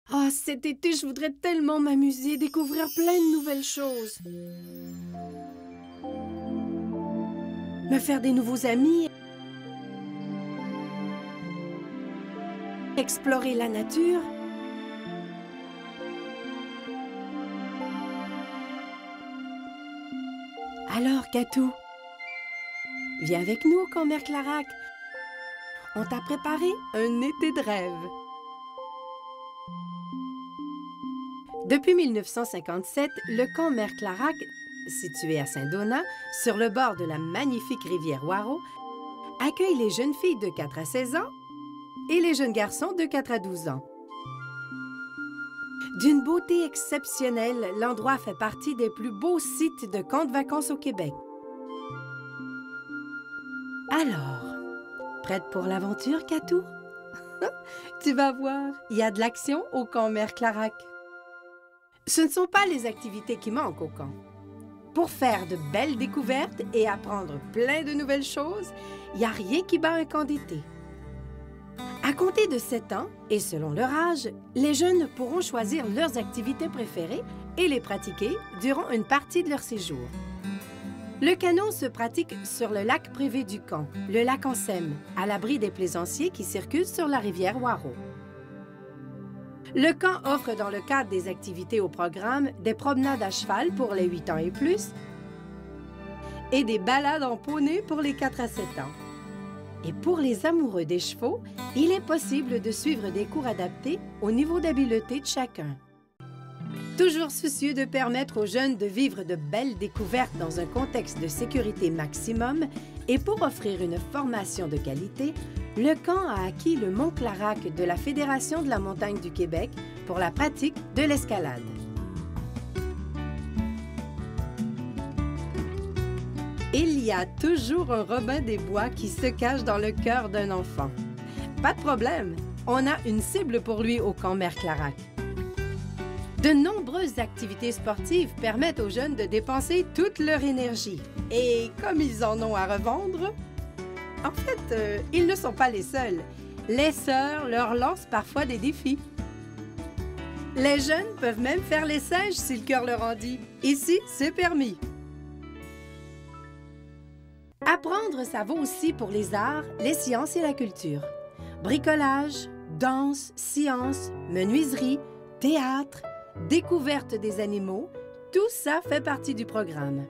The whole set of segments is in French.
Ah, cet été, je voudrais tellement m'amuser, découvrir plein de nouvelles choses. Me faire des nouveaux amis, explorer la nature. Alors, Catou, viens avec nous au camp Mère Clarac. On t'a préparé un été de rêve. Depuis 1957, le camp Mère Clarac, situé à Saint-Donat, sur le bord de la magnifique rivière Waro, accueille les jeunes filles de 4 à 16 ans et les jeunes garçons de 4 à 12 ans. D'une beauté exceptionnelle, l'endroit fait partie des plus beaux sites de camps de vacances au Québec. Alors, prête pour l'aventure, Catou? Tu vas voir, il y a de l'action au camp Mère Clarac. Ce ne sont pas les activités qui manquent au camp. Pour faire de belles découvertes et apprendre plein de nouvelles choses, il n'y a rien qui bat un camp d'été. À compter de 7 ans, et selon leur âge, les jeunes pourront choisir leurs activités préférées et les pratiquer durant une partie de leur séjour. Le canot se pratique sur le lac privé du camp, le lac Ansem, à l'abri des plaisanciers qui circulent sur la rivière Waro. Le camp offre dans le cadre des activités au programme des promenades à cheval pour les 8 ans et plus et des balades en poney pour les 4 à 7 ans. Et pour les amoureux des chevaux, il est possible de suivre des cours adaptés au niveau d'habileté de chacun. Toujours soucieux de permettre aux jeunes de vivre de belles découvertes dans un contexte de sécurité maximum et pour offrir une formation de qualité, le camp a acquis le Mont Clarac de la Fédération de la montagne du Québec pour la pratique de l'escalade. Il y a toujours un Robin des Bois qui se cache dans le cœur d'un enfant. Pas de problème, on a une cible pour lui au camp Mère Clarac. De nombreuses activités sportives permettent aux jeunes de dépenser toute leur énergie. Et comme ils en ont à revendre, en fait, ils ne sont pas les seuls. Les sœurs leur lancent parfois des défis. Les jeunes peuvent même faire les singes si le cœur leur en dit. Ici, c'est permis. Apprendre, ça vaut aussi pour les arts, les sciences et la culture. Bricolage, danse, sciences, menuiserie, théâtre, découverte des animaux, tout ça fait partie du programme.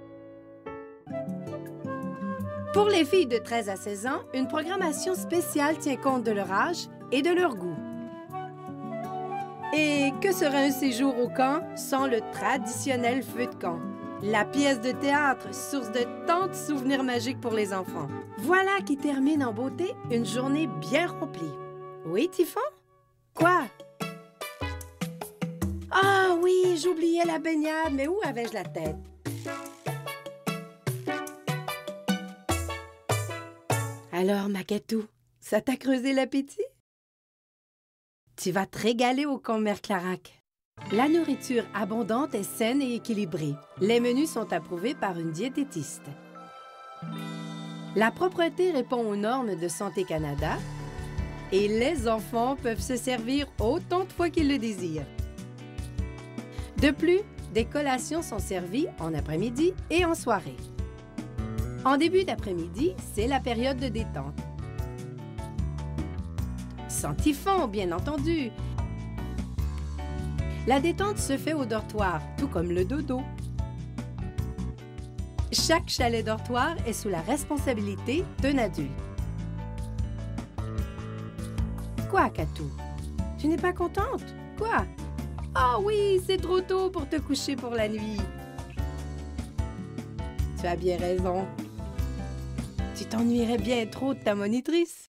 Pour les filles de 13 à 16 ans, une programmation spéciale tient compte de leur âge et de leur goût. Et que serait un séjour au camp sans le traditionnel feu de camp? La pièce de théâtre, source de tant de souvenirs magiques pour les enfants. Voilà qui termine en beauté une journée bien remplie. Oui, Typhon? Quoi? Ah oui, j'oubliais la baignade, mais où avais-je la tête? Alors, ma Catou, ça t'a creusé l'appétit? Tu vas te régaler au camp Mère Clarac. La nourriture abondante est saine et équilibrée. Les menus sont approuvés par une diététiste. La propreté répond aux normes de Santé Canada et les enfants peuvent se servir autant de fois qu'ils le désirent. De plus, des collations sont servies en après-midi et en soirée. En début d'après-midi, c'est la période de détente. Sans Typhon, bien entendu. La détente se fait au dortoir, tout comme le dodo. Chaque chalet dortoir est sous la responsabilité d'un adulte. Quoi, Catou? Tu n'es pas contente? Quoi? Ah oui, c'est trop tôt pour te coucher pour la nuit. Tu as bien raison. Tu t'ennuierais bien trop de ta monitrice.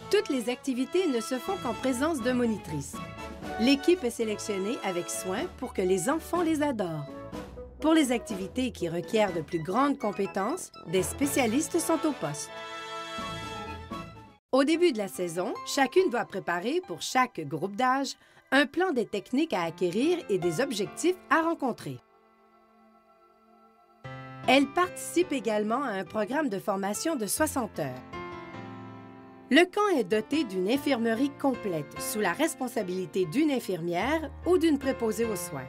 Toutes les activités ne se font qu'en présence de monitrices. L'équipe est sélectionnée avec soin pour que les enfants les adorent. Pour les activités qui requièrent de plus grandes compétences, des spécialistes sont au poste. Au début de la saison, chacune doit préparer pour chaque groupe d'âge un plan des techniques à acquérir et des objectifs à rencontrer. Elle participe également à un programme de formation de 60 heures. Le camp est doté d'une infirmerie complète sous la responsabilité d'une infirmière ou d'une préposée aux soins.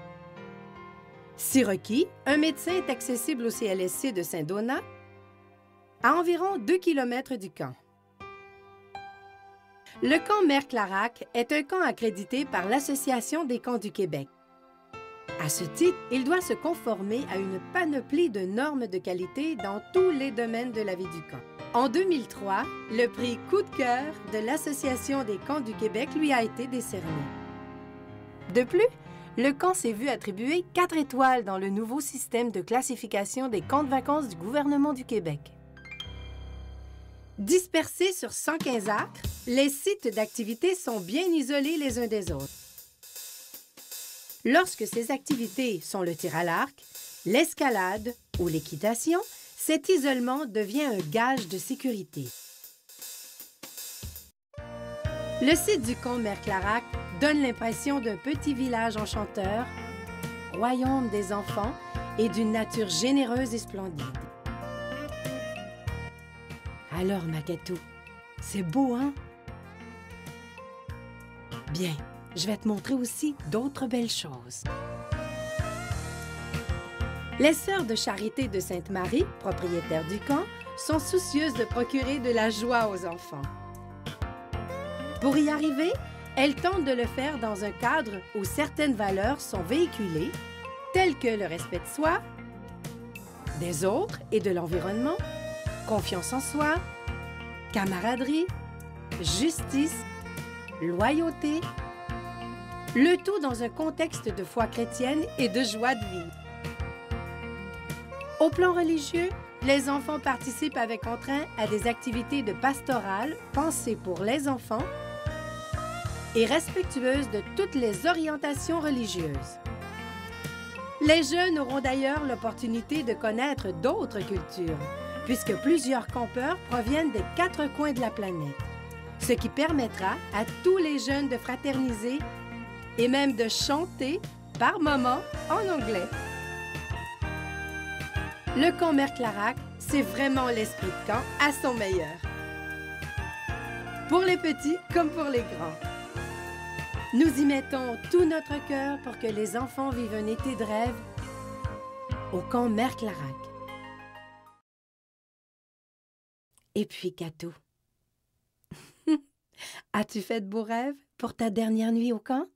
Si requis, un médecin est accessible au CLSC de Saint-Donat, à environ 2 km du camp. Le camp Mère Clarac est un camp accrédité par l'Association des camps du Québec. À ce titre, il doit se conformer à une panoplie de normes de qualité dans tous les domaines de la vie du camp. En 2003, le prix Coup de cœur de l'Association des camps du Québec lui a été décerné. De plus, le camp s'est vu attribuer 4 étoiles dans le nouveau système de classification des camps de vacances du gouvernement du Québec. Dispersés sur 115 acres, les sites d'activités sont bien isolés les uns des autres. Lorsque ces activités sont le tir à l'arc, l'escalade ou l'équitation, cet isolement devient un gage de sécurité. Le site du camp Mère Clarac donne l'impression d'un petit village enchanteur, royaume des enfants et d'une nature généreuse et splendide. Alors, Makatou, c'est beau, hein? Bien, je vais te montrer aussi d'autres belles choses. Les Sœurs de Charité de Sainte-Marie, propriétaires du camp, sont soucieuses de procurer de la joie aux enfants. Pour y arriver, elles tentent de le faire dans un cadre où certaines valeurs sont véhiculées, telles que le respect de soi, des autres et de l'environnement, confiance en soi, camaraderie, justice, loyauté, le tout dans un contexte de foi chrétienne et de joie de vivre. Au plan religieux, les enfants participent avec entrain à des activités de pastorale pensées pour les enfants et respectueuses de toutes les orientations religieuses. Les jeunes auront d'ailleurs l'opportunité de connaître d'autres cultures, puisque plusieurs campeurs proviennent des 4 coins de la planète, ce qui permettra à tous les jeunes de fraterniser et même de chanter par moments en anglais. Le camp Mère Clarac, c'est vraiment l'esprit de camp à son meilleur. Pour les petits comme pour les grands. Nous y mettons tout notre cœur pour que les enfants vivent un été de rêve au camp Mère Clarac. Et puis, Katou, as-tu fait de beaux rêves pour ta dernière nuit au camp?